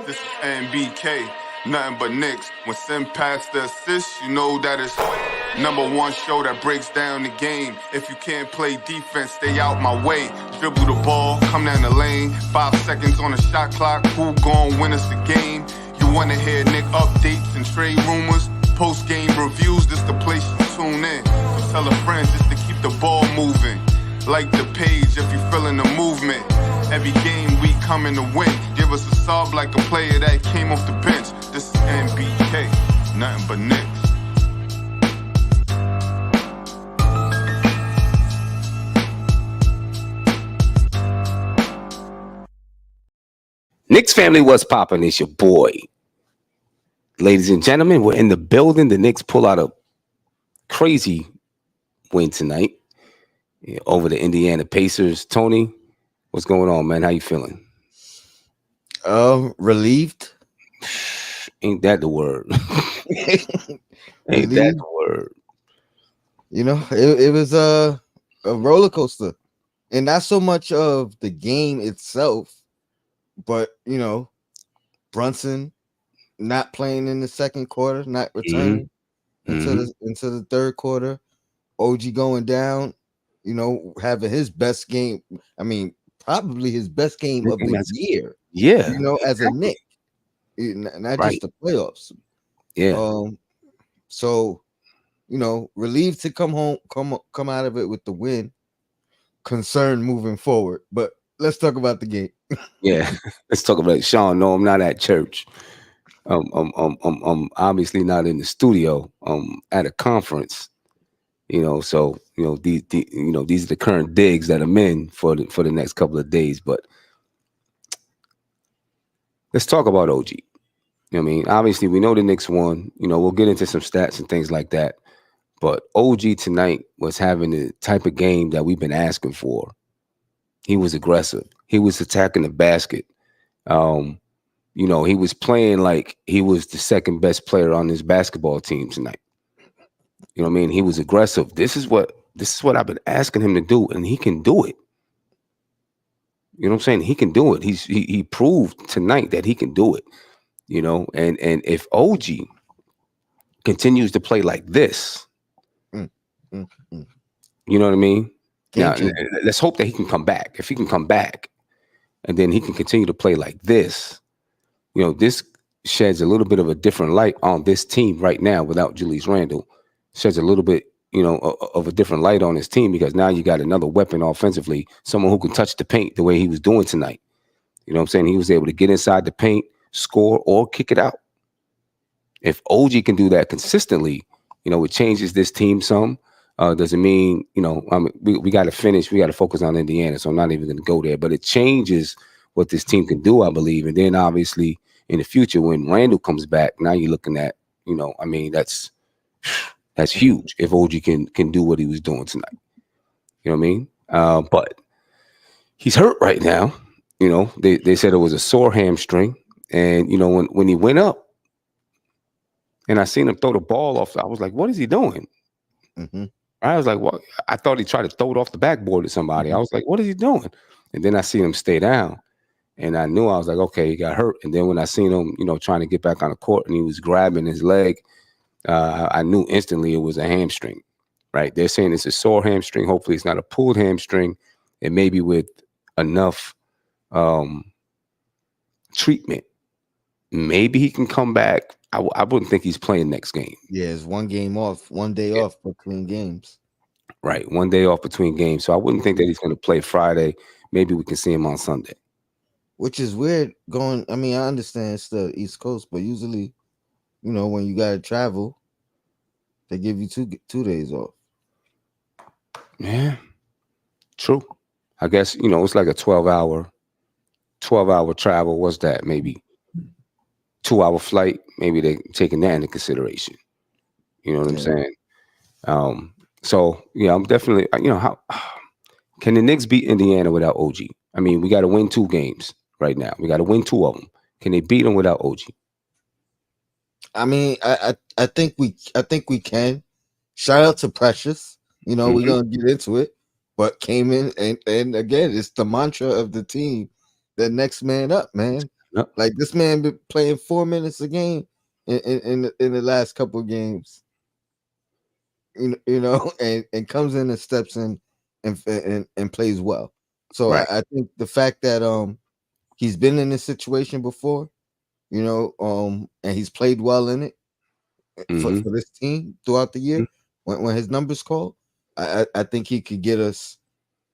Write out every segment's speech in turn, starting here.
This is NBK, nothing but Knicks. When Sim passed the assist, you know that it's #1 show that breaks down the game. If you can't play defense, stay out my way. Dribble the ball, come down the lane. 5 seconds on the shot clock, who gon' win us the game? You wanna hear Nick updates and trade rumors? Post-game reviews, this the place you tune in. So tell a friend just to keep the ball moving. Like the page if you feeling the movement. Every game we coming to win. Give us a sub like a player that came off the bench. This is NBK, nothing but Knicks. Knicks family, what's poppin'? It's your boy. Ladies and gentlemen, we're in the building. The Knicks pull out a crazy win tonight over the Indiana Pacers. Tony, what's going on, man? How you feeling? Relieved. Ain't that the word? Ain't that the word? You know, it was a roller coaster, and not so much of the game itself, but you know, Brunson not playing in the second quarter, not returning into the third quarter. OG going down, you know, having his best game. I mean, probably his best game of the year. Yeah, you know, as a Knick, not just the playoffs. Yeah. So, you know, relieved to come out of it with the win. Concerned moving forward, but let's talk about the game. Yeah, let's talk about it. Sean. No, I'm not at church. I'm obviously not in the studio. At a conference. You know, so you know these are the current digs that I'm in for the next couple of days. But let's talk about OG. You know what I mean? Obviously, we know the Knicks won. You know, we'll get into some stats and things like that. But OG tonight was having the type of game that we've been asking for. He was aggressive. He was attacking the basket. You know, he was playing like he was the second best player on his basketball team tonight. You know what I mean? He was aggressive. This is what I've been asking him to do, and he can do it. You know what I'm saying? He can do it. He proved tonight that he can do it. You know, and if OG continues to play like this, you know what I mean? Now, let's hope that he can come back. If he can come back, and then he can continue to play like this, you know, this sheds a little bit of a different light on this team right now without Julius Randle. Sheds a little bit, you know, of a different light on his team because now you got another weapon offensively, someone who can touch the paint the way he was doing tonight. You know what I'm saying? He was able to get inside the paint, score, or kick it out. If OG can do that consistently, you know, it changes this team some. Doesn't mean, you know, we got to finish. We got to focus on Indiana, so I'm not even going to go there. But it changes what this team can do, I believe. And then obviously in the future when Randle comes back, now you're looking at, you know, I mean, that's huge if OG can do what he was doing tonight. You know what I mean? But he's hurt right now. You know, they said it was a sore hamstring. And, you know, when he went up and I seen him throw the ball off, I was like, what is he doing? I was like, well, I thought he tried to throw it off the backboard to somebody. I was like, what is he doing? And then I seen him stay down. And I knew, I was like, okay, he got hurt. And then when I seen him, you know, trying to get back on the court and he was grabbing his leg, I knew instantly it was a hamstring, right? They're saying it's a sore hamstring. Hopefully it's not a pulled hamstring. And maybe with enough treatment, maybe he can come back. I wouldn't think he's playing next game. Yeah, it's one day off between games. Right, one day off between games. So I wouldn't think that he's going to play Friday. Maybe we can see him on Sunday. Which is weird going, I mean, I understand it's the East Coast, but usually, you know, when you got to travel, they give you two days off. Yeah, true. I guess, you know, it's like a 12-hour travel. What's that? Maybe 2-hour flight. Maybe they're taking that into consideration. You know what I'm saying? So, yeah, I'm definitely, you know, how can the Knicks beat Indiana without OG? I mean, we got to win 2 games right now. We got to win 2 of them. Can they beat them without OG? I mean, I think we can. Shout out to Precious. You know, we're gonna get into it, but came in and again, it's the mantra of the team: the next man up, man. Yep. Like this man been playing 4 minutes a game in the last couple of games. And comes in and steps in and plays well. So Right. I think the fact that he's been in this situation before, and he's played well in it Mm-hmm. for this team throughout the year when his numbers call, I think he could get us.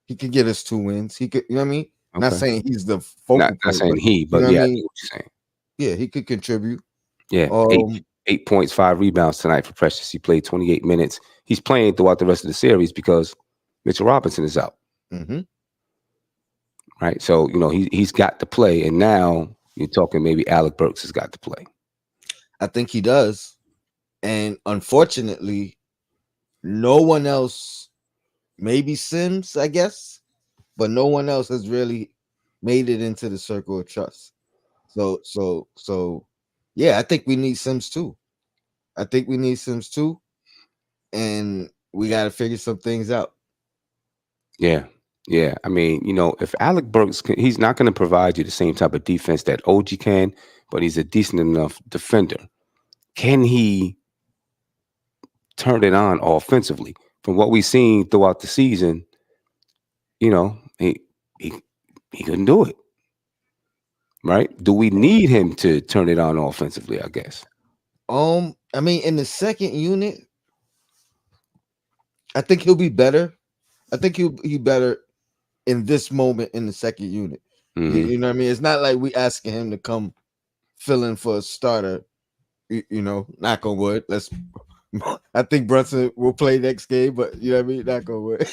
He could get us 2 wins. He could, you know what I mean? Not Okay. saying he's the Not focal point, saying but he, you but know what I yeah, I get mean? what you're saying. Yeah, he could contribute. Yeah, Um, 8 points, 5 rebounds tonight for Precious. He played 28 minutes. He's playing throughout the rest of the series because Mitchell Robinson is out. mhm. Right. So, he's got to play. And now you're talking maybe Alec Burks has got to play. I think he does. And unfortunately, no one else, maybe Sims, I guess, but no one else has really made it into the circle of trust. So yeah, I think we need Sims too. I think we need Sims too. And we got to figure some things out. Yeah. Yeah. I mean, if Alec Burks, he's not going to provide you the same type of defense that OG can, but he's a decent enough defender. Can he turn it on offensively? From what we've seen throughout the season, he he he couldn't do it. Right? Do we need him to turn it on offensively? I guess. I mean, in the second unit, I think he'll be better. I think he'll be better in this moment in the second unit. Hmm. You know what I mean? It's not like we asking him to come fill in for a starter. Knock on wood. I think Brunson will play next game, but you know what I mean? Knock on wood.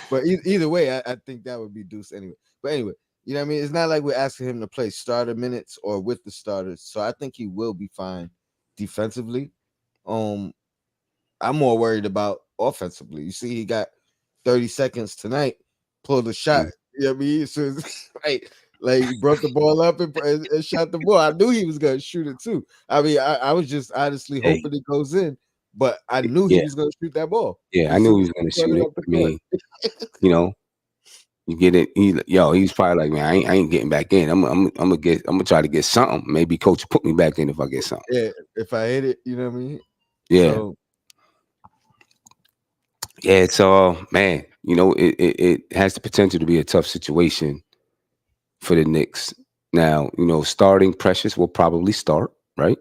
But either way, I think that would be Deuce anyway. But anyway, you know what I mean? It's not like we're asking him to play starter minutes or with the starters. So I think he will be fine defensively. Um, I'm more worried about offensively. You see, he got 30 seconds tonight, pulled a shot. You know what I mean? So it's like he brought the ball up and shot the ball. I knew he was gonna shoot it too. I mean, I was just honestly Hey, hoping it goes in, but I knew he yeah, was gonna shoot that ball yeah. I as knew soon he as was going to he brought shoot it it. up the I court. mean, you know, you get it. He's probably like, man, I ain't getting back in. I'm gonna try to get something. Maybe coach will put me back in if I get something. Yeah, if I hit it, you know what I mean? Yeah, So yeah. It's man, it has the potential to be a tough situation for the Knicks. Now, starting Precious will probably start, right?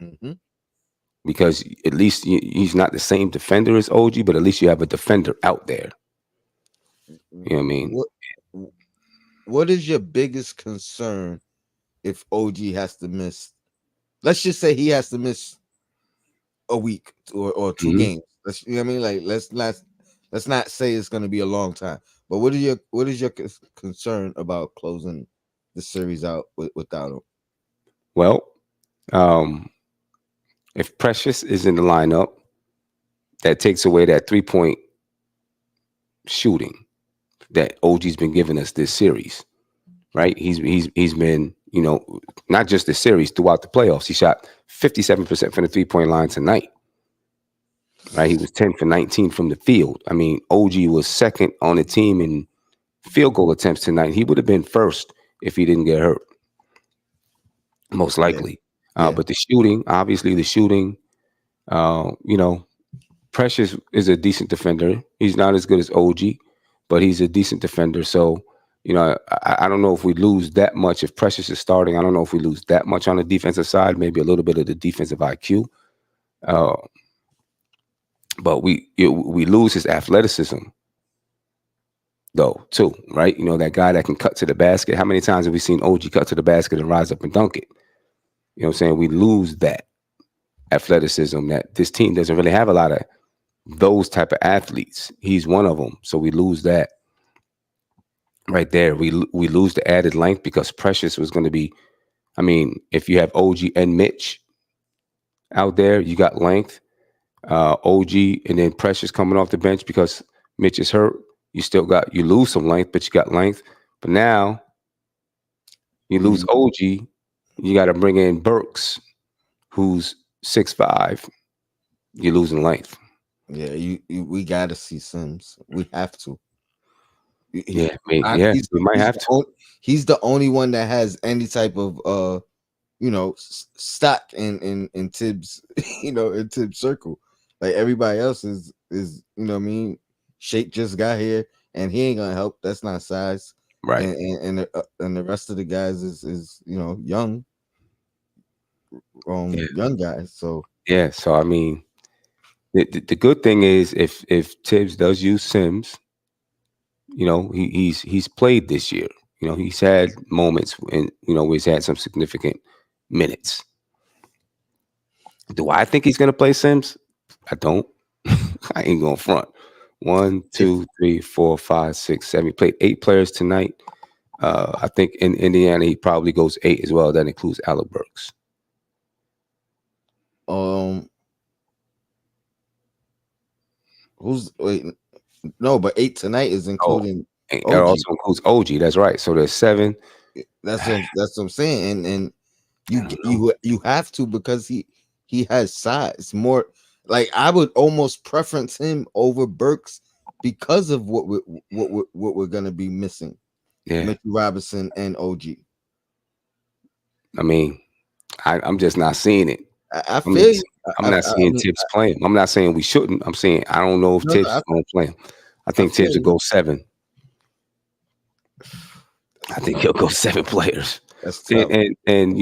mhm. Because at least he's not the same defender as OG, but at least you have a defender out there. You know what I mean? what what is your biggest concern if OG has to miss? Let's just say he has to miss a week or 2 games. Let's you know what I mean? Like let's not say it's gonna be a long time. But what is your concern about closing the series out without him? Well, um, if Precious is in the lineup, that takes away that 3-point shooting that OG's been giving us this series, right? He's been, not just this series, throughout the playoffs. He shot 57% from the 3-point line tonight. Right? He was 10 for 19 from the field. I mean, OG was second on the team in field goal attempts tonight. He would have been first if he didn't get hurt, most Yeah, likely. yeah. But the shooting, obviously, uh, you know, Precious is a decent defender. He's not as good as OG, but he's a decent defender. So, I don't know if we lose that much. If Precious is starting, I don't know if we lose that much on the defensive side, maybe a little bit of the defensive IQ. Uh, but we lose his athleticism, though, too, right? That guy that can cut to the basket. How many times have we seen OG cut to the basket and rise up and dunk it? You know what I'm saying? We lose that athleticism that this team doesn't really have a lot of those type of athletes. He's one of them. So we lose that right there. We lose the added length because Precious was going to be, I mean, if you have OG and Mitch out there, you got length. OG and then Precious coming off the bench because Mitch is hurt. You lose some length, but you got length. But now you lose You- OG, you got to bring in Burks, who's 6'5". You're losing length. yeah, we gotta see Sims. We have to. Yeah, maybe. We might have to. He's the only one that has any type of stock in Tibbs, in Tibbs circle. Like everybody else is what I mean. Shake just got here and he ain't gonna help. That's not size. Right. And the rest of the guys is young, young guys. So yeah. So I mean, the good thing is if Tibbs does use Sims, he's played this year. He's had moments when where he's had some significant minutes. Do I think he's gonna play Sims? I don't. I ain't gonna front. 1, 2, 3, 4, 5, 6, 7. He played 8 players tonight. I think in Indiana he probably goes 8 as well. That includes Alec Burks. But 8 tonight is including. That also includes OG. That's right. So there's 7. That's what I'm saying. And you have to, because he has size more. Like I would almost preference him over Burks because of what we're gonna be missing. Yeah, Mitchell Robinson and OG. I mean, I'm just not seeing it. I feel you. I'm not seeing Tibbs playing. I'm not saying we shouldn't. I'm saying I don't know if Tibbs is going to play him. I think Tibbs will go 7. I think he'll go 7 players. That's tough. And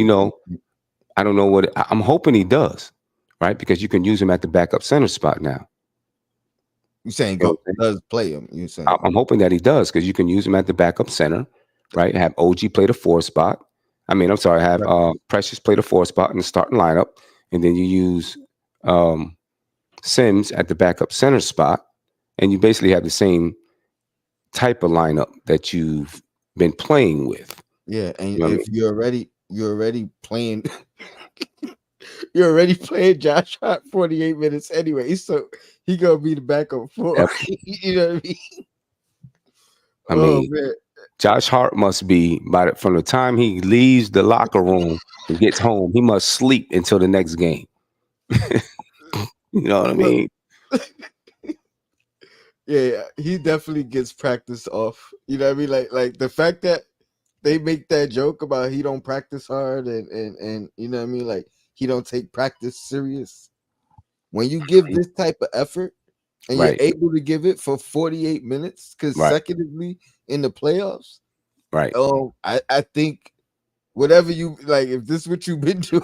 I don't know what I'm hoping he does, right? Because you can use him at the backup center spot now. You saying does play him? You saying? I'm hoping that he does, because you can use him at the backup center, right? Have OG play the 4 spot. I mean, I'm sorry, have Precious play the 4 spot in the starting lineup, and then you use Sims at the backup center spot, and you basically have the same type of lineup that you've been playing with. Yeah, and if you're already playing, you're already playing Josh Hart 48 minutes anyway, so he gonna be the backup 4. Yep. You know what I mean? I mean, Josh Hart must be from the time he leaves the locker room and gets home, he must sleep until the next game. You know what I mean? Yeah, he definitely gets practice off. You know what I mean? Like the fact that they make that joke about he don't practice hard and you know what I mean? Like he don't take practice serious. When you give this type of effort and you're able to give it for 48 minutes consecutively in the playoffs, right? I think whatever you like, if this is what you've been doing,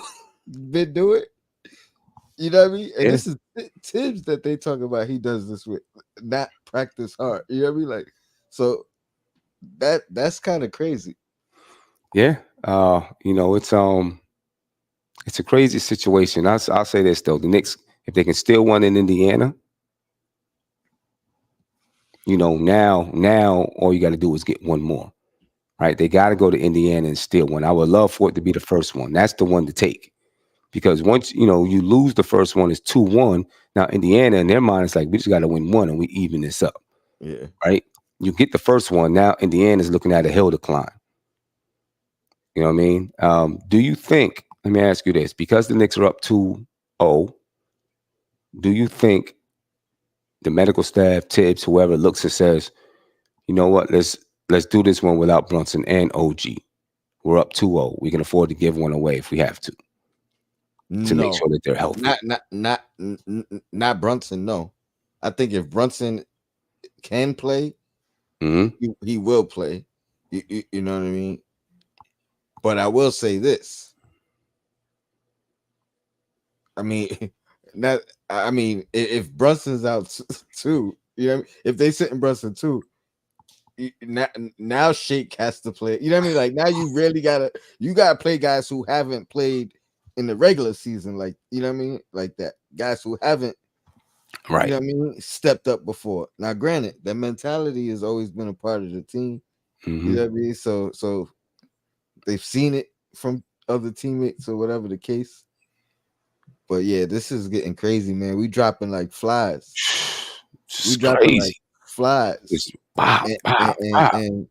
you know what I mean? And this is Tibbs that they talk about. He does this with, not practice hard. You know what I mean? Like, so that's kind of crazy. Yeah, it's a crazy situation. I'll say this though: the Knicks, if they can steal one in Indiana, now all you got to do is get one more, right? They got to go to Indiana and steal one. I would love for it to be the first one. That's the one to take, because once you lose the first one, it's 2-1. Now Indiana, in their mind, it's like we just got to win one and we even this up. Yeah, right. You get the first one. Now Indiana's looking at a hill to climb. You know what I mean? Do you think? Let me ask you this: because the Knicks are up 2-0, do you think the medical staff, Tibbs, whoever, looks and says, you know what, let's do this one without Brunson and OG? We're up 2-0. We can afford to give one away if we have to make sure that they're healthy. Not Brunson. No, I think if Brunson can play, he will play. You know what I mean? But I will say this. I mean, if Brunson's out too, you know what I mean? If they sit in Brunson too, now Shake has to play. You know what I mean? Like now you really gotta play guys who haven't played in the regular season, like, you know what I mean? Like that. Guys who haven't, right, you know what I mean, stepped up before. Now, granted, that mentality has always been a part of the team. You know what I mean? So they've seen it from other teammates or whatever the case. But yeah, this is getting crazy, man. We dropping like flies. Like flies. Wow. And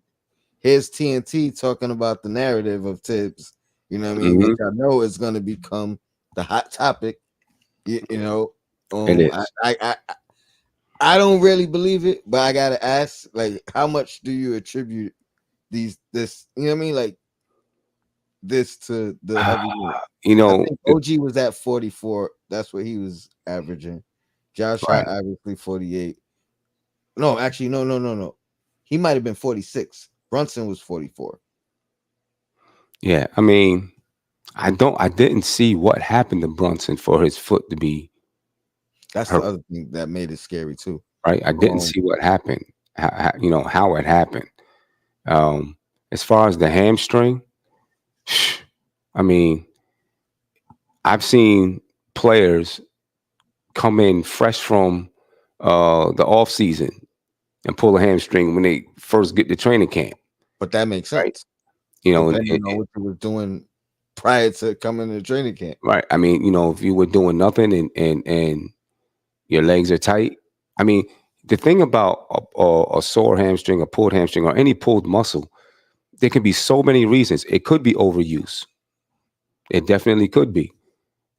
here's TNT talking about the narrative of Tibbs. You know what I mean? Which I know is going to become the hot topic. It is. I don't really believe it, but I gotta ask, like, how much do you attribute this? You know what I mean, like this to the heavy load? You I know, think OG was at 44. That's what he was averaging. Josh right? Hart obviously 48. No, actually, no. He might have been 46. Brunson was 44. Yeah, I mean, I didn't see what happened to Brunson for his foot to be That's the hurt. other thing that made it scary too. Right? I didn't Um, see what happened. You know how it happened. Um, as far as the hamstring, I mean, I've seen players come in fresh from the off season and pull a hamstring when they first get to training camp. but that makes Right? sense You know, depending on what you was doing prior to coming to training camp. right. I mean, you know, if you were doing nothing and your legs are tight. I mean, the thing about a sore hamstring, a pulled hamstring, or any pulled muscle, there can be so many reasons. It could be overuse. It definitely could be.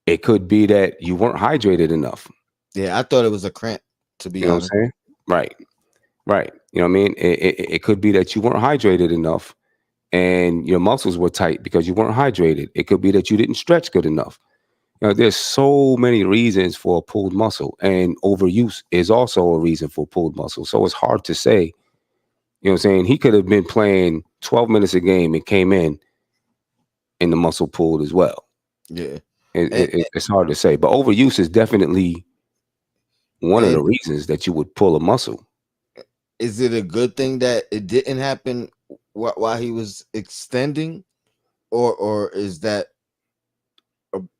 It could be that you weren't hydrated enough. Yeah, I thought it was a cramp, to be You know what honest. I'm saying? Right. Right. You know what I mean? It could be that you weren't hydrated enough and your muscles were tight because you weren't hydrated. It could be that you didn't stretch good enough. You know, there's so many reasons for a pulled muscle, and overuse is also a reason for pulled muscle. So it's hard to say. You know what I'm saying? He could have been playing 12 minutes a game and came in and the muscle pulled as well. Yeah. It's hard to say, but overuse is definitely one of the And reasons that you would pull a muscle. is it a good thing that it didn't happen while he was extending, or is that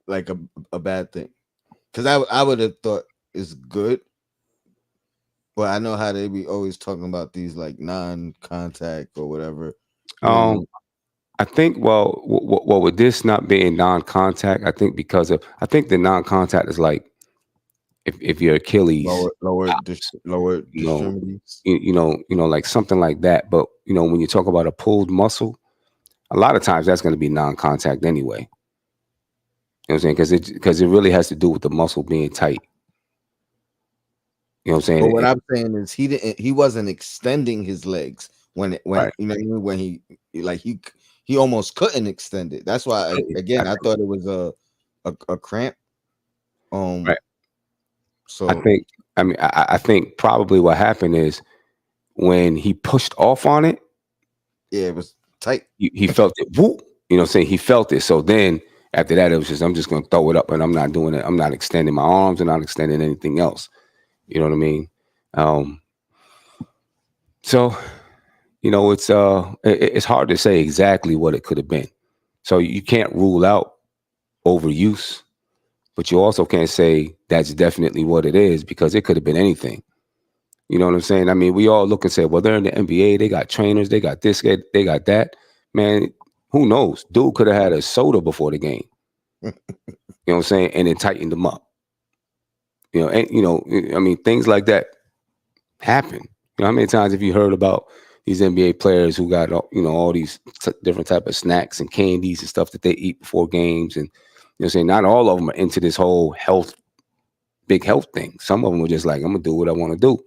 like a bad thing? Because I would have thought it's good, but I know how they be always talking about these like non-contact or whatever. You know what I Um, mean? I think well with this not being non-contact, I think I think the non-contact is like if your Achilles pops, Lower you know, extremities. like something like that. But you know, when you talk about a pulled muscle, a lot of times that's going to be non-contact anyway. You know what I'm saying? Because it really has to do with the muscle being tight. You know what I'm But saying? what I'm saying is he wasn't extending his legs when Right. you know what I mean, when he almost couldn't extend it. That's why I again I think, thought it was a cramp. Um, right. I so think. I mean, I think probably what happened is when he pushed off on it, yeah, it was tight. he felt it. Whoop. You know what I'm saying? He felt it. So then after that, it was just I'm just going to throw it up, and I'm not doing it. I'm not extending my arms, and not extending anything else. You know what I mean? Um, so it's hard to say exactly what it could have been. So you can't rule out overuse, but you also can't say that's definitely what it is because it could have been anything. You know what I'm saying? I mean, we all look and say, well, they're in the NBA, they got trainers, they got this, they got that. Man, who knows? Dude could have had a soda before the game. You know what I'm saying? And it tightened them up. I mean, things like that happen. You know, how many times have you heard about these NBA players who got all these different type of snacks and candies and stuff that they eat before games, and saying not all of them are into this whole big health thing. Some of them are just like, I'm gonna do what I want to do.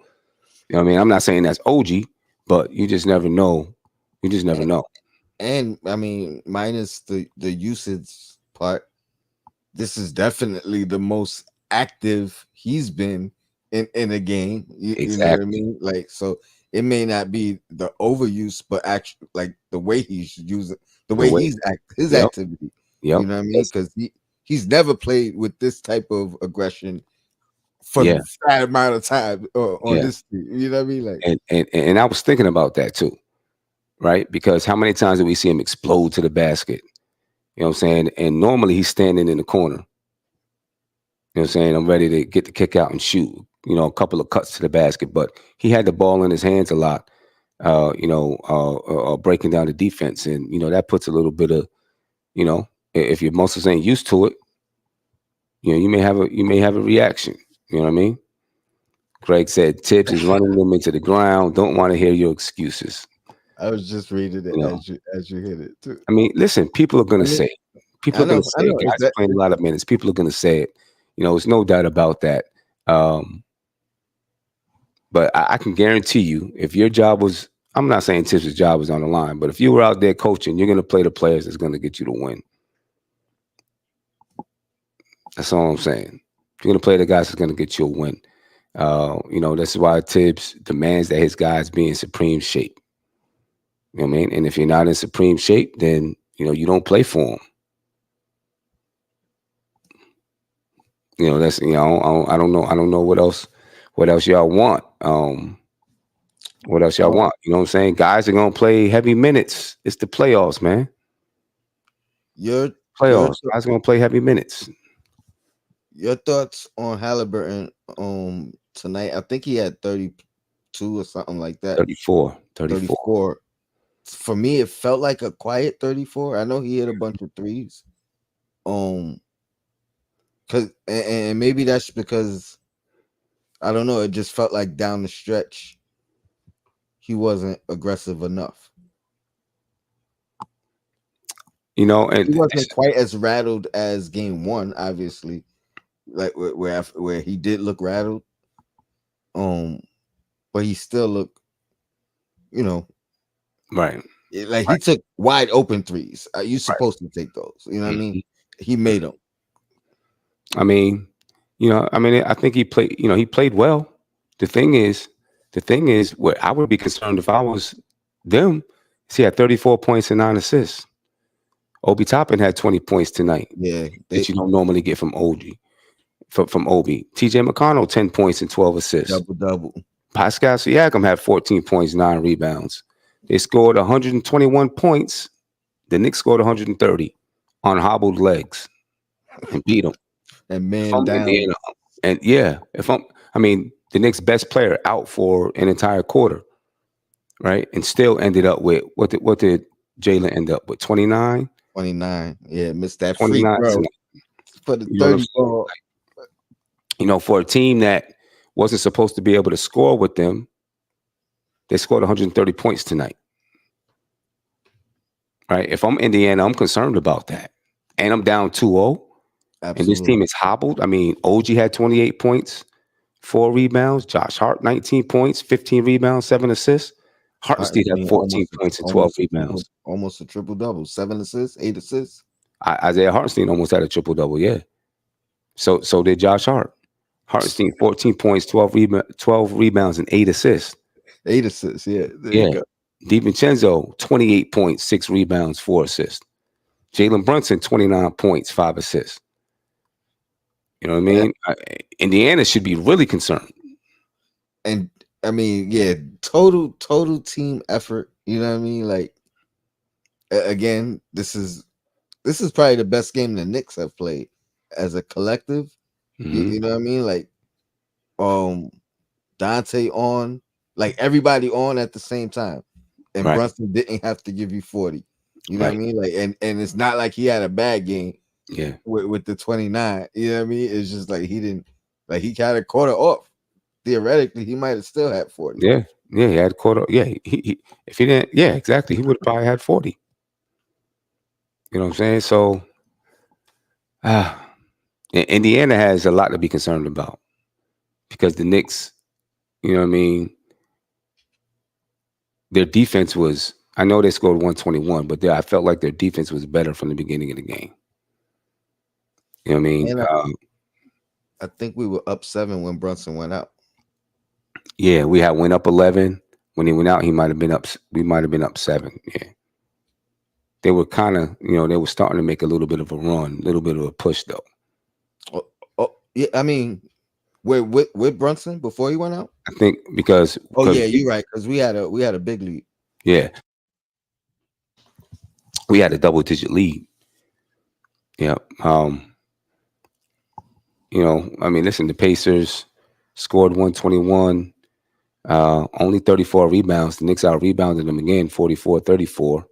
You know what I mean? I'm not saying that's OG, but you just never know. You just never know. And I mean, minus the usage part, this is definitely the most active he's been in a game. You know what I Exactly. mean? Like, so it may not be the overuse, but actually, like the way he's using, the The way way. his Yep. activity. Yep. You know what I mean? That's, Because he's never played with this type of aggression for yeah. that amount of time on Yeah. this team. You know what I mean? Like, And I was thinking about that too, right? Because how many times do we see him explode to the basket? You know what I'm saying? And normally he's standing in the corner. You know what I'm saying? I'm ready to get the kick out and shoot. A couple of cuts to the basket, but he had the ball in his hands a lot. Breaking down the defense, and that puts a little bit of, if your muscles ain't used to it, you may have a reaction. You know what I mean? Greg said Tibbs is running them into the ground. Don't want to hear your excuses. I was just reading it You know, as you hit it too. I mean, listen, people are going I to mean, say it. People are going to I say it. know. Is Guys are that playing a lot of minutes. People are going to say it. There's no doubt about that. Um, But I can guarantee you, if your job was, I'm not saying Tibbs' job was on the line, but if you were out there coaching, you're going to play the players that's going to get you to win. That's all I'm saying. You're going to play the guys that's going to get you a win. That's why Tibbs demands that his guys be in supreme shape. You know what I mean? And if you're not in supreme shape, then, you don't play for them. That's, I don't know. I don't know what else y'all want. What else y'all want? You know what I'm saying? Guys are going to play heavy minutes. It's the playoffs, man. Guys are going to play heavy minutes. Your thoughts on Halliburton tonight? I think he had 32 or something like that. 34. For me, it felt like a quiet 34. I know he hit a bunch of threes. And maybe that's because I don't know. It just felt like down the stretch he wasn't aggressive enough. And he wasn't quite as rattled as game one, obviously. Like where he did look rattled, but he still looked, right. Like he took wide open threes. You're supposed to take those. You know what I mean? He made them. I think he played. He played well. The thing is, what I would be concerned if I was them. He had 34 points and 9 assists. Obi Toppin had 20 points tonight. Yeah, that you don't normally get from Obi. From Obi. TJ McConnell 10 points and 12 assists. Double. Pascal Siakam had 14 points, 9 rebounds. They scored 121 points. The Knicks scored 130 on hobbled legs and beat them. And man down. The Knicks' best player out for an entire quarter, right? And still ended up with what did Jalen end up with? 29? 29. Yeah, missed that free throw. For the 30 ball. For a team that wasn't supposed to be able to score with them, they scored 130 points tonight. Right? If I'm Indiana, I'm concerned about that. And I'm down 2-0. Absolutely. And this team is hobbled. OG had 28 points, 4 rebounds. Josh Hart, 19 points, 15 rebounds, 7 assists. Hartenstein had 14 points and 12 rebounds. Almost a triple-double. 7 assists, 8 assists. Isaiah Hartenstein almost had a triple-double, yeah. So did Josh Hart. Hartenstein, 14 points, 12 rebounds, and 8 assists. 8 assists, yeah. There you go. DiVincenzo, 28 points, 6 rebounds, 4 assists. Jalen Brunson, 29 points, 5 assists. You know what I mean? Yeah. Indiana should be really concerned. And total team effort. You know what I mean? Like, again, this is probably the best game the Knicks have played as a collective. Mm-hmm. You know what I mean? Like, Dante on, like everybody on at the same time, and Brunson didn't have to give you 40. You know what I mean? Like, and it's not like he had a bad game. Yeah, with the 29. You know what I mean? It's just like he didn't, like he had a quarter off. Theoretically, he might have still had 40. Yeah, he had a quarter. Yeah, he if he didn't, yeah, exactly, he would have probably had 40. You know what I'm saying? So, Indiana has a lot to be concerned about because the Knicks, you know what I mean, their defense was, I know they scored 121, but I felt like their defense was better from the beginning of the game. You know what I mean? And I think we were up 7 when Brunson went out. Yeah, we went up 11. When he went out, we might have been up 7. Yeah. They were kind of, they were starting to make a little bit of a run, a little bit of a push though. Yeah, I mean, with Brunson before he went out? I think because yeah, you're right, because we had a big lead. Yeah. We had a double-digit lead. Yeah. Listen, the Pacers scored 121, only 34 rebounds. The Knicks out-rebounded them again, 44-34.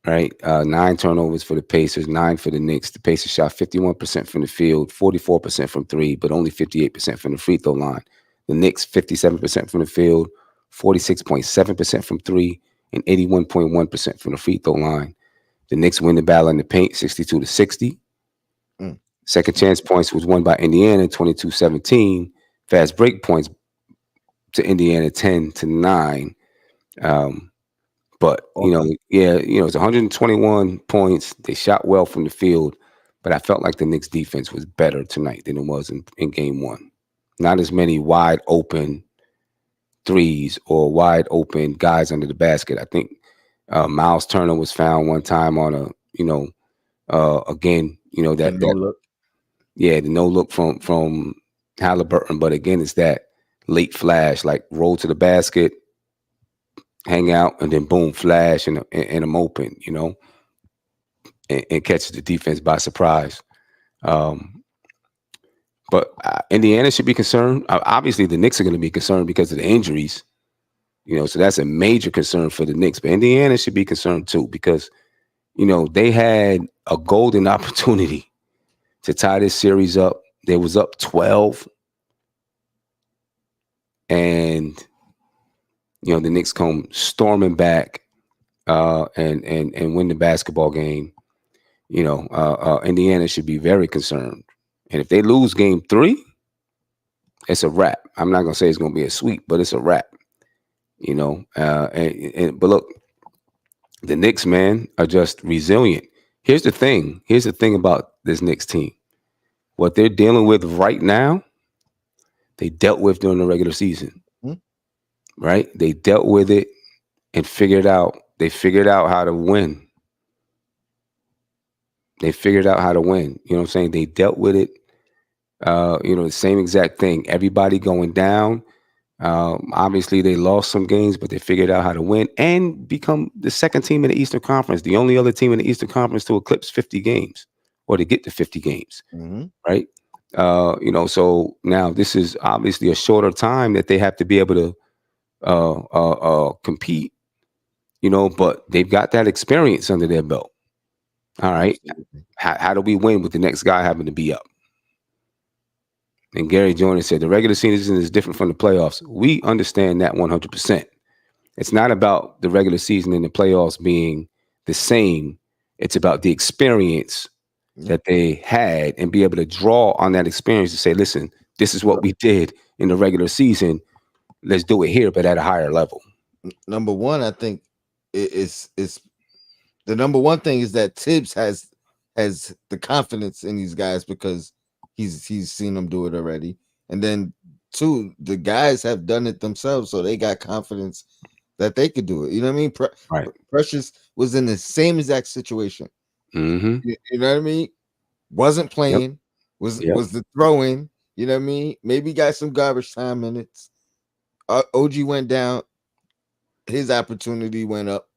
Right? 9 turnovers for the Pacers, 9 for the Knicks. The Pacers shot 51% from the field, 44% from 3, but only 58% from the free throw line. The Knicks, 57% from the field, 46.7% from 3, and 81.1% from the free throw line. The Knicks win the battle in the paint, 62-60. Second chance points was won by Indiana, 22-17. Fast break points to Indiana 10-9. But Okay. it's 121 points. They shot well from the field, but I felt like the Knicks defense was better tonight than it was in game one. Not as many wide open threes or wide open guys under the basket. I think Miles Turner was found one time on a, again, The no look. the no look from Halliburton, but again, it's that late flash, like roll to the basket, hang out, and then boom, flash, and I'm open, and catches the defense by surprise. Um, but Indiana should be concerned. Obviously, the Knicks are going to be concerned because of the injuries. So that's a major concern for the Knicks. But Indiana should be concerned too because, they had a golden opportunity to tie this series up. They was up 12, and the Knicks come storming back and win the basketball game. Indiana should be very concerned. And if they lose game 3, it's a wrap. I'm not gonna say it's gonna be a sweep, but it's a wrap. But look, the Knicks, man, are just resilient. Here's the thing. Here's the thing about this Knicks team. What they're dealing with right now, they dealt with during the regular season. Right? They dealt with it and figured out. They figured out how to win. They figured out how to win. You know what I'm saying? They dealt with it. The same exact thing. Everybody going down. Obviously, they lost some games, but they figured out how to win and become the second team in the Eastern Conference, the only other team in the Eastern Conference to eclipse 50 games or to get to 50 games, right? So now this is obviously a shorter time that they have to be able to compete, but they've got that experience under their belt. All right. How do we win with the next guy having to be up? And Gary Joyner said, the regular season is different from the playoffs. We understand that 100%. It's not about the regular season and the playoffs being the same. It's about the experience that they had and be able to draw on that experience to say, listen, this is what we did in the regular season. Let's do it here, but at a higher level. Number one, I think it's the number one thing is that Tibbs has the confidence in these guys because he's seen them do it already. And then 2, the guys have done it themselves, so they got confidence that they could do it. You know what I mean? Right. Precious was in the same exact situation. Mm-hmm. You know what I mean? Wasn't playing, was the throw-in. You know what I mean? Maybe got some garbage time minutes. OG went down, his opportunity went up,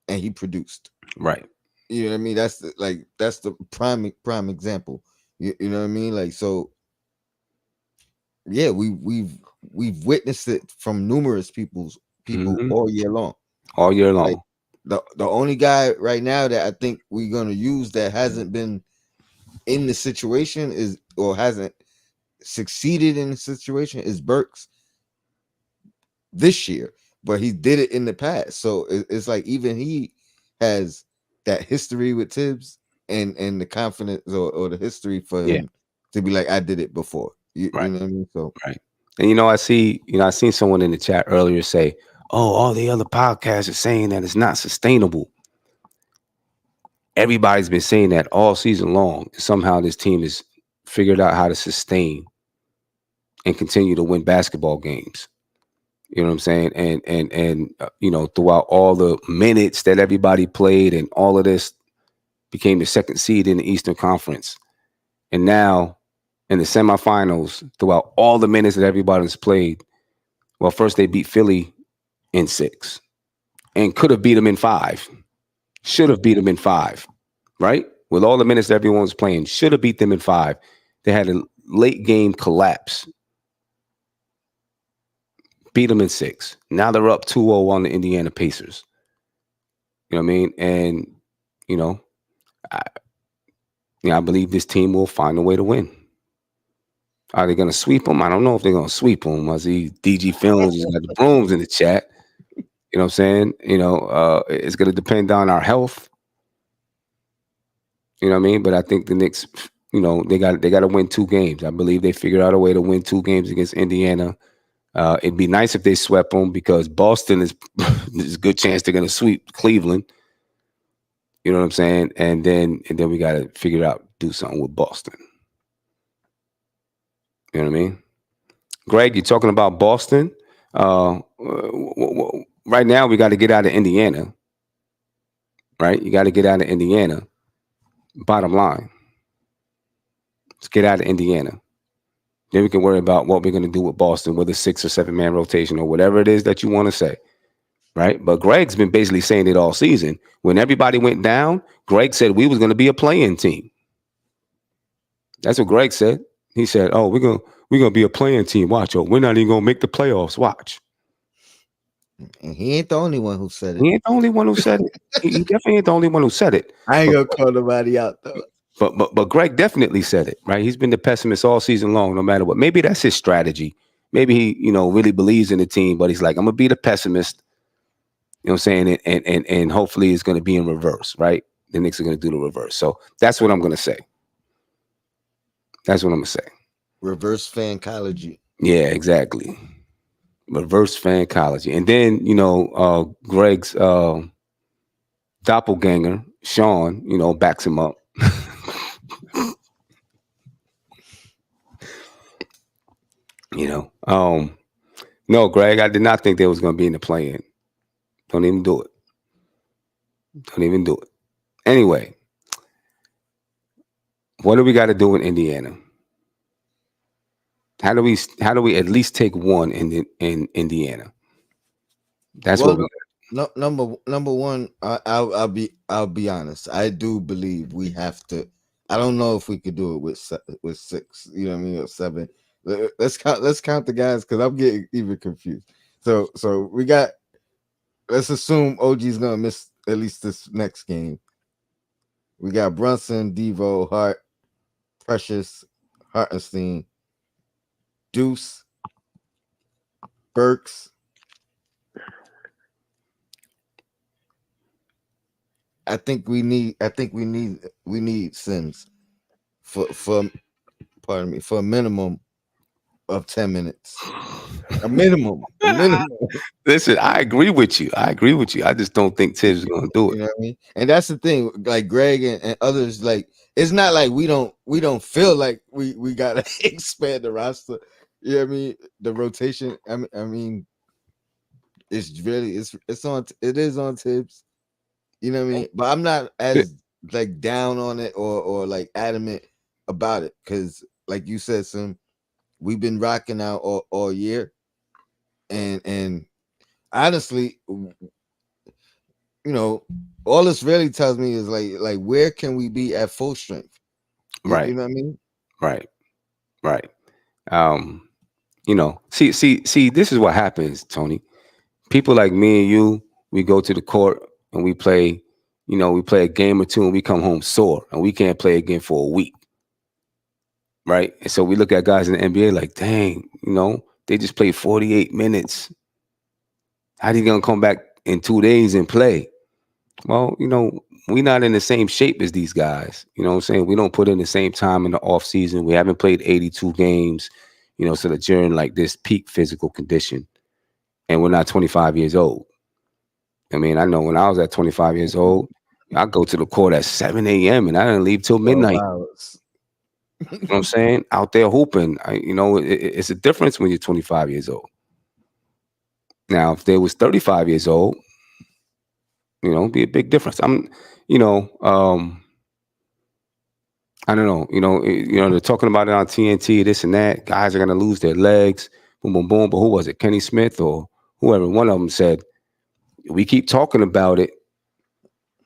and he produced. Right. You know what I mean? That's the prime example. You know what I mean? Like, so yeah, we've witnessed it from numerous people all year long. All year long. Like, the only guy right now that I think we're gonna use that hasn't been in the situation hasn't succeeded in the situation is Burks this year, but he did it in the past. So it's like even he has that history with Tibbs and the confidence or the history for him to be like, I did it before. You know what I mean? So right. And I seen someone in the chat earlier say, "Oh, all the other podcasts are saying that it's not sustainable." Everybody's been saying that all season long. Somehow this team has figured out how to sustain and continue to win basketball games. You know what I'm saying? And throughout all the minutes that everybody played and all of this, became the second seed in the Eastern Conference. And now in the semifinals, throughout all the minutes that everybody's played, well, first they beat Philly in 6 and could have beat them in 5. Should have beat them in 5, right? With all the minutes that everyone was playing, should have beat them in 5. They had a late game collapse. Beat them in 6. Now they're up 2-0 on the Indiana Pacers. You know what I mean? And, I believe this team will find a way to win. Are they going to sweep them? I don't know if they're going to sweep them. I see DG Films has got the brooms in the chat. You know what I'm saying? It's going to depend on our health. You know what I mean? But I think the Knicks, they got to win 2 games. I believe they figured out a way to win 2 games against Indiana. It'd be nice if they swept them because Boston is there's a good chance they're going to sweep Cleveland. You know what I'm saying? And then we got to figure out, do something with Boston. You know what I mean? Greg, you're talking about Boston. Right now, we got to get out of Indiana. Right? You got to get out of Indiana. Bottom line. Let's get out of Indiana. Then we can worry about what we're going to do with Boston with a 6 or 7 man rotation or whatever it is that you want to say. Right? But Greg's been basically saying it all season. When everybody went down, Greg said we was going to be a play-in team. That's what Greg said. He said, "Oh, we're gonna be a play-in team. Watch, we're not even gonna make the playoffs. Watch." And he ain't the only one who said it. He ain't the only one who said it. He definitely ain't the only one who said it. I ain't gonna call nobody out though. But Greg definitely said it, right? He's been the pessimist all season long, no matter what. Maybe that's his strategy. Maybe he, really believes in the team, but he's like, I'm gonna be the pessimist. You know what I'm saying? And hopefully it's gonna be in reverse, right? The Knicks are gonna do the reverse. So that's what I'm gonna say. That's what I'm gonna say. Reverse fancology. Yeah, exactly. Reverse fancology. And then, Greg's doppelganger, Sean, backs him up. No, Greg, I did not think they was going to be in the play-in. Don't even do it. Don't even do it. Anyway, what do we got to do in Indiana? How do we at least take one in Indiana? That's what we. No, number one. I'll be honest. I do believe we have to. I don't know if we could do it with 6. You know what I mean? Or 7. Let's count the guys because I'm getting even confused. So we got. Let's assume OG's gonna miss at least this next game. We got Brunson, Devo, Hart, Precious, Hartenstein, Deuce, Burks. I think we need Sims for a minimum of 10 minutes. A minimum. Listen, I agree with you. I just don't think Tibbs is gonna do it. You know what I mean? And that's the thing, like Greg and others, like it's not like we don't feel like we gotta expand the roster. You know what I mean? The rotation. I mean, it is on Tibbs. You know what I mean? But I'm not as like down on it or like adamant about it because, like you said, we've been rocking out all year, and honestly, all this really tells me is like where can we be at full strength? Right. You know what I mean? Right. See, this is what happens, Tony. People like me and you, we go to the court and we play, we play a game or two and we come home sore and we can't play again for a week. Right. And so we look at guys in the NBA like, dang, they just played 48 minutes. How are you going to come back in 2 days and play? Well, we're not in the same shape as these guys. You know what I'm saying? We don't put in the same time in the off season. We haven't played 82 games, so that you're in like this peak physical condition. And we're not 25 years old. I mean, I know when I was at 25 years old, I go to the court at 7 a.m. and I didn't leave till midnight. You know what I'm saying? Out there hooping. It's a difference when you're 25 years old. Now, if they was 35 years old, it'd be a big difference. I don't know. They're talking about it on TNT, this and that. Guys are going to lose their legs. Boom, boom, boom. But who was it? Kenny Smith or whoever? One of them said, we keep talking about it,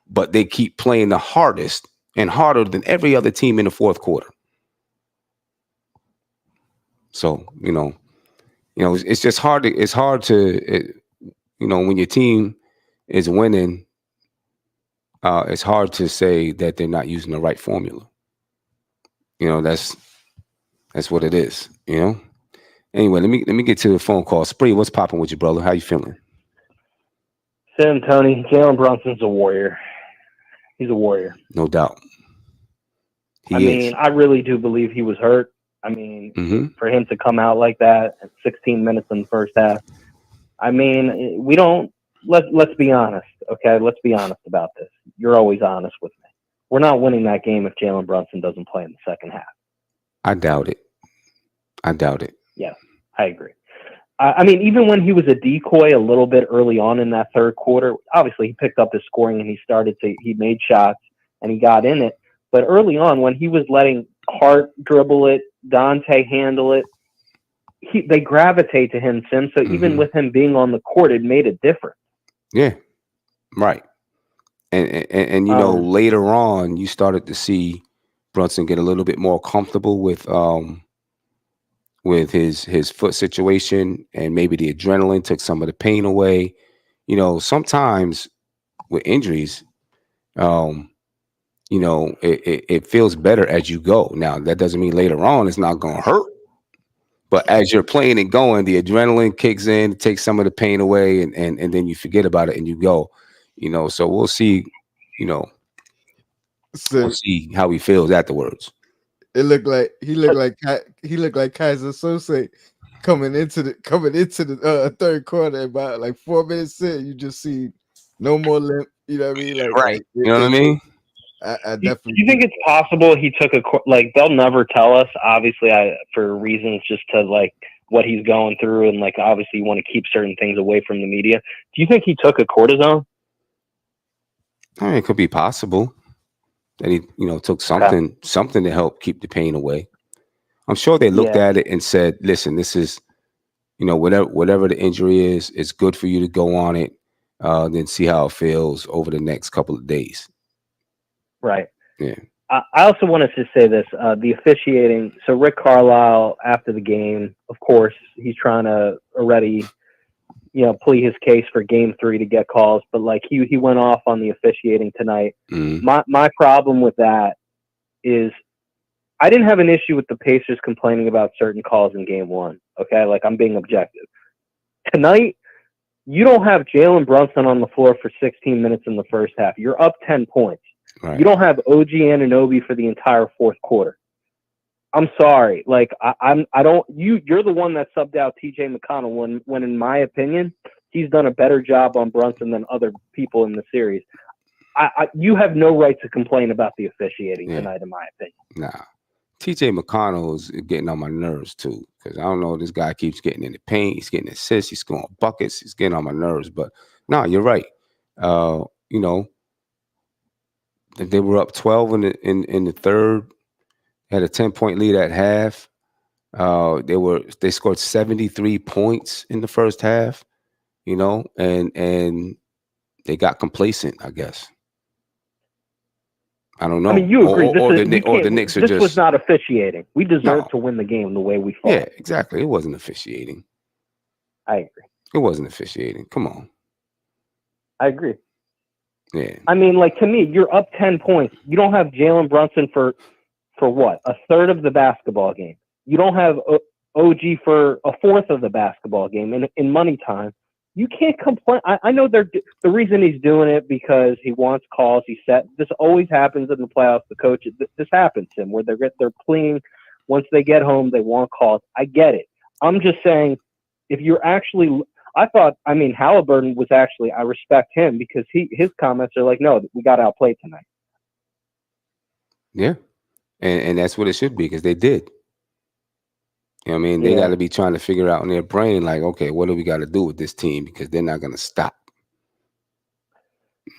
but they keep playing the hardest and harder than every other team in the fourth quarter. So, it's just hard to, when your team is winning, it's hard to say that they're not using the right formula. That's what it is, Anyway, let me get to the phone call. Spree, what's popping with you, brother? How you feeling? Sam, Tony, Jalen Brunson's a warrior. He's a warrior. No doubt. I mean, I really do believe he was hurt. I mean, Mm-hmm. for him to come out like that at 16 minutes in the first half, I mean, we don't. Let's be honest, okay? Let's be honest about this. You're always honest with me. We're not winning that game if Jalen Brunson doesn't play in the second half. I doubt it. Yeah, I agree. I mean, even when he was a decoy a little bit early on in that third quarter, obviously he picked up his scoring and he made shots and he got in it. But early on, when he was letting Hart dribble it, Dante handle it, they gravitate to him, Sim. So even with him being on the court, it made a difference. Yeah, right. And you know, later on, you started to see Brunson get a little bit more comfortable with his foot situation, and maybe the adrenaline took some of the pain away. You know, sometimes with injuries, you know, it feels better as you go. Now, that doesn't mean later on it's not going to hurt. But as you're playing and going, the adrenaline kicks in, takes some of the pain away, and then you forget about it and you go. You know, so we'll see. You know, we'll see how he feels afterwards. It looked like he looked like Kaiser Sose coming into the third quarter. About like 4 minutes in, you just see no more limp. You know what I mean? Like You know what I mean? I definitely. Do you think it's possible he took like they'll never tell us, obviously, for reasons just to like what he's going through, and like obviously you want to keep certain things away from the media. Do you think he took a cortisone? I mean, it could be possible that he, you know, took something to help keep the pain away. I'm sure they looked at it and said, "Listen, this is, you know, whatever the injury is, it's good for you to go on it, then see how it feels over the next couple of days." Right. Yeah. I also wanted to say this: the officiating. So Rick Carlisle, after the game, of course, he's trying to already, you know, plead his case for Game 3 to get calls, but like he went off on the officiating tonight. My problem with that is I didn't have an issue with the Pacers complaining about certain calls in Game 1. Okay, like I'm being objective. Tonight, you don't have Jalen Brunson on the floor for 16 minutes in the first half. You're up 10 points. Right. You don't have OG Anunoby for the entire fourth quarter. I'm sorry. Like you're the one that subbed out TJ McConnell when in my opinion, he's done a better job on Brunson than other people in the series. You have no right to complain about the officiating tonight, in my opinion. Nah. TJ McConnell is getting on my nerves too, because I don't know, this guy keeps getting in the paint, he's getting assists, he's scoring buckets, he's getting on my nerves. But no, you're right. You know, they were up 12 in the third, had a 10-point lead at half. They scored 73 points in the first half, you know, and they got complacent, I guess. I don't know. I mean, you agree. The Knicks are just. This was not officiating. We deserve to win the game the way we fought. Yeah, exactly. It wasn't officiating. I agree. It wasn't officiating. Come on. I agree. Yeah. I mean, like, to me, you're up 10 points. You don't have Jalen Brunson for what? A third of the basketball game. You don't have OG for a fourth of the basketball game in money time. You can't complain. I know the reason he's doing it because he wants calls. This always happens in the playoffs. The coaches, this happens to him where they're pleading. Once they get home, they want calls. I get it. I'm just saying, if you're actually, Halliburton was actually, I respect him because his comments are like, no, we got outplayed tonight. Yeah, and that's what it should be because they did. You know what I mean? They got to be trying to figure out in their brain, like, okay, what do we got to do with this team? Because they're not going to stop.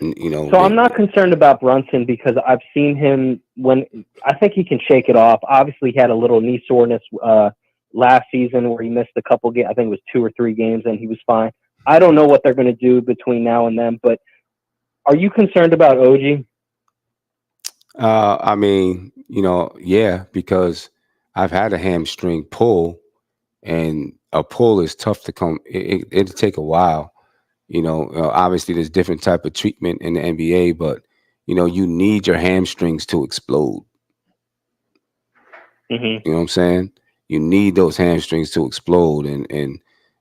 You know. So I'm not concerned about Brunson because I've seen him when I think he can shake it off. Obviously, he had a little knee soreness last season where he missed a couple games. I think it was 2 or 3 games, and he was fine. I don't know what they're going to do between now and then, but are you concerned about OG? I mean, you know, yeah, because I've had a hamstring pull, and a pull is tough to come. It'll take a while. You know, obviously there's different type of treatment in the NBA, but you know, you need your hamstrings to explode. Mm-hmm. You know what I'm saying? You need those hamstrings to explode, and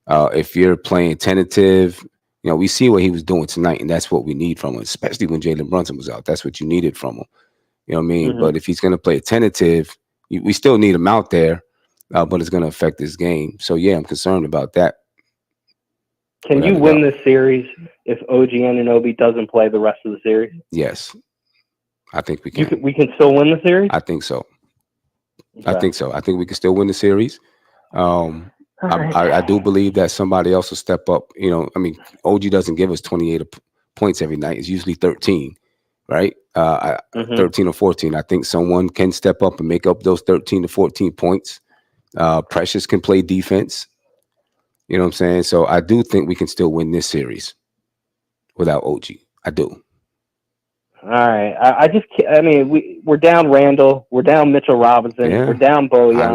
if you're playing tentative, you know, we see what he was doing tonight, and that's what we need from him, especially when Jalen Brunson was out. That's what you needed from him. You know what I mean? Mm-hmm. But if he's going to play tentative, we still need him out there. but it's going to affect this game. So yeah, I'm concerned about that. Can you win this series if OG Anunoby doesn't play the rest of the series? Yes, I think we can. We can still win the series? I think so. Okay. I think so. I think we can still win the series. I do believe that somebody else will step up. You know, I mean, OG doesn't give us 28 points every night. It's usually 13, right? 13 or 14. I think someone can step up and make up those 13 to 14 points. Precious can play defense. You know what I'm saying? So I do think we can still win this series without OG. I do. All right. I mean, we're down Randall. We're down Mitchell Robinson. Yeah, we're down Bojan.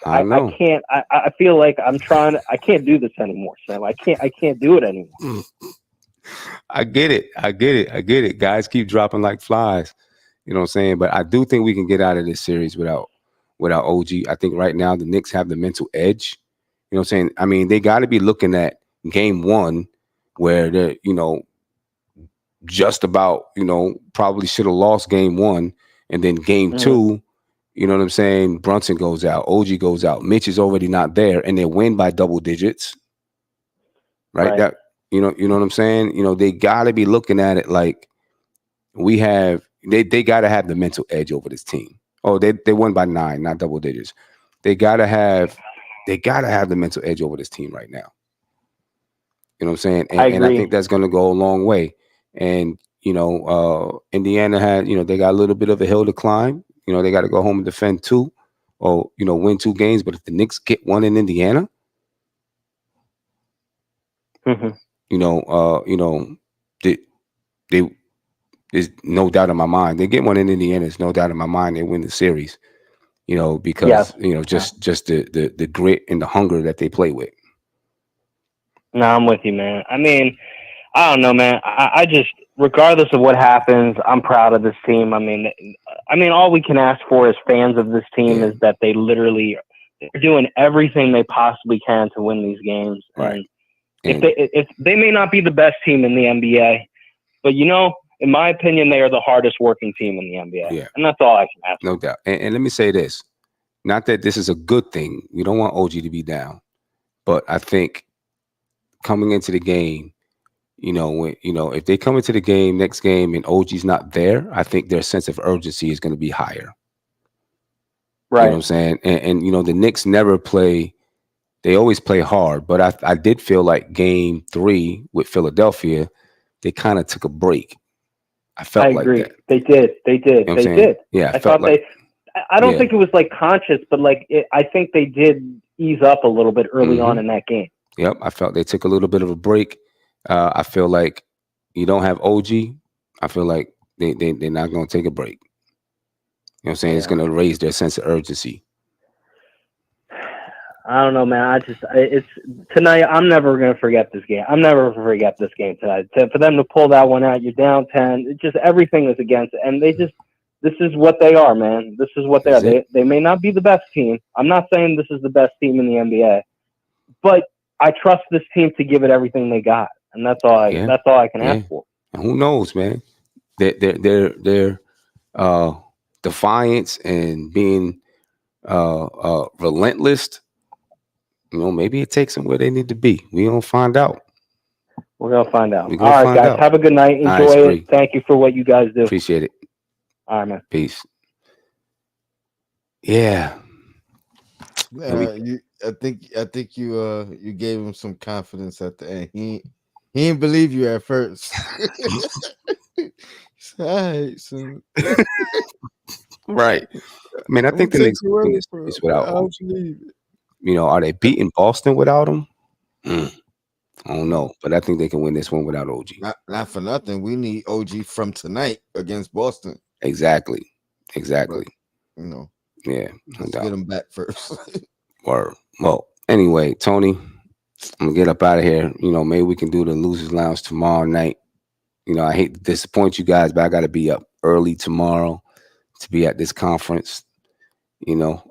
I know. I can't. I feel like I'm trying. I can't do this anymore, Sam. I can't do it anymore. I get it. Guys keep dropping like flies. You know what I'm saying? But I do think we can get out of this series without OG. I think right now the Knicks have the mental edge. You know what I'm saying? I mean, they got to be looking at game one where they're, you know, just about, you know, probably should have lost game one. And then game two, you know what I'm saying? Brunson goes out. OG goes out. Mitch is already not there. And they win by double digits. Right? That, you know what I'm saying? You know, they got to be looking at it like we have, they got to have the mental edge over this team. Oh, they won by 9, not double digits. They got to have the mental edge over this team right now. You know what I'm saying? And I think that's going to go a long way. And, you know, Indiana had, you know, they got a little bit of a hill to climb. You know, they got to go home and defend 2 or, you know, win 2 games. But if the Knicks get one in Indiana, you know, there's no doubt in my mind. They get one in Indiana. There's no doubt in my mind they win the series. You know, because you know, just the grit and the hunger that they play with. No, I'm with you, man. I mean, I don't know, man. I just, regardless of what happens, I'm proud of this team. I mean, all we can ask for as fans of this team is that they're doing everything they possibly can to win these games. Right. And if they may not be the best team in the NBA, but you know, in my opinion, they are the hardest working team in the NBA. Yeah. And that's all I can ask. No doubt. And let me say this. Not that this is a good thing. We don't want OG to be down. But I think coming into the game, you know, if they come into the game, next game, and OG's not there, I think their sense of urgency is going to be higher. Right. You know what I'm saying? And you know, the Knicks never play, they always play hard. But I did feel like game 3 with Philadelphia, they kind of took a break. I felt like that. They did. You know they did. Yeah, I thought I don't think it was like conscious, but like I think they did ease up a little bit early on in that game. Yep, I felt they took a little bit of a break. I feel like you don't have OG. I feel like they're not going to take a break. You know what I'm saying? It's going to raise their sense of urgency. I don't know, man. It's tonight. I'm never going to forget this game. I'm never going to forget this game tonight. For them to pull that one out, you're down 10. It just everything is against it. And this is what they are, man. This is what they are. They may not be the best team. I'm not saying this is the best team in the NBA, but I trust this team to give it everything they got, and that's all I can ask for. And who knows, man? Their defiance and being relentless. You know, maybe it takes them where they need to be. We gonna find out. We're gonna find out. All right, guys. Have a good night. Enjoy it. Thank you for what you guys do. Appreciate it. All right, man. Peace. Yeah. I think you gave him some confidence at the end. He didn't believe you at first. Right. I mean, I think the Knicks win this series without OG. You know, are they beating Boston without him? I don't know, but I think they can win this one without OG. Not for nothing. We need OG from tonight against Boston. Exactly. But, you know. Yeah. Let's get him back first. Word. Well, anyway, Tony, I'm gonna get up out of here. You know, maybe we can do the Losers Lounge tomorrow night. You know, I hate to disappoint you guys, but I got to be up early tomorrow to be at this conference. You know,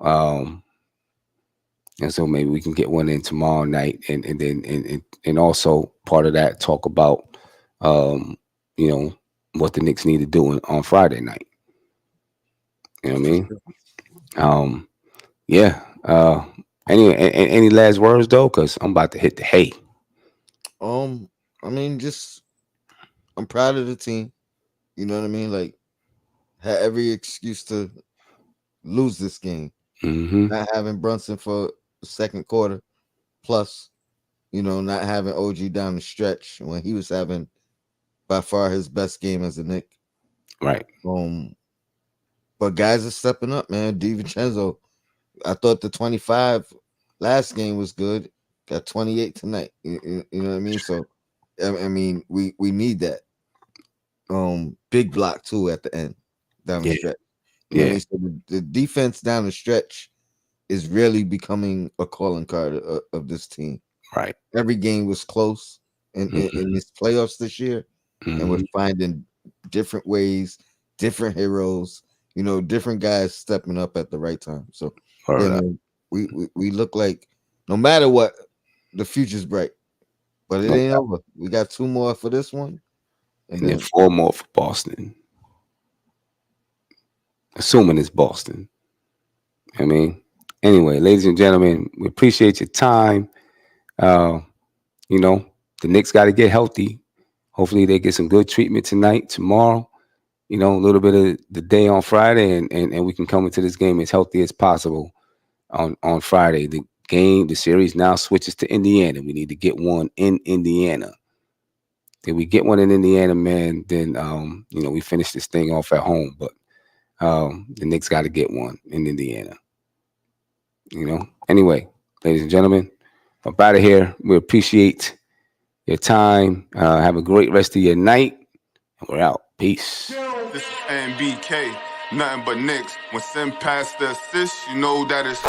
and so maybe we can get one in tomorrow night, and then also part of that talk about you know, what the Knicks need to do on Friday night. You know what I mean? Yeah, Any last words though? Because I'm about to hit the hay. I mean, just I'm proud of the team. You know what I mean? Like, had every excuse to lose this game. Mm-hmm. Not having Brunson for the second quarter, plus, not having OG down the stretch when he was having by far his best game as a Knick. Right. But guys are stepping up, man. DiVincenzo, I thought the 25 last game was good. Got 28 tonight. You know what I mean? So, I mean, we need that. Big block too at the end down the stretch. You know what I mean? So the defense down the stretch is really becoming a calling card of this team. Right. Every game was close in this playoffs this year, and we're finding different ways, different heroes, different guys stepping up at the right time. So man, we look like no matter what, the future's bright. But it ain't over. We got 2 more for this one. And then 4 more for Boston. Assuming it's Boston. I mean, anyway, ladies and gentlemen, we appreciate your time. The Knicks got to get healthy. Hopefully they get some good treatment tonight, tomorrow, a little bit of the day on Friday, and we can come into this game as healthy as possible on Friday. The series now switches to Indiana. We need to get one in Indiana. Did we get one in Indiana, man? Then we finish this thing off at home. But the Knicks got to get one in Indiana. Anyway, ladies and gentlemen, I'm out of here. We appreciate your time. Have a great rest of your night. And we're out. Peace. This is NBK, nothing but Knicks. When Sim passed the assist, you know that it's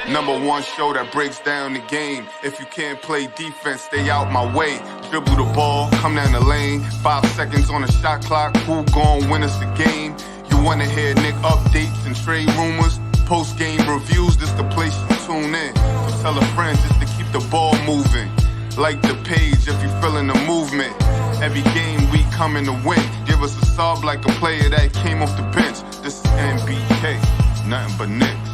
#1 show that breaks down the game. If you can't play defense, stay out my way. Dribble the ball, come down the lane. 5 seconds on the shot clock. Who gon' win us the game? You wanna hear Knick updates and trade rumors? Post-game reviews, this the place you tune in. So tell a friend just to keep the ball moving. Like the page if you feeling the movement. Every game we coming to win. Give us a sub like a player that came off the bench. This is NBK, nothing but Knicks.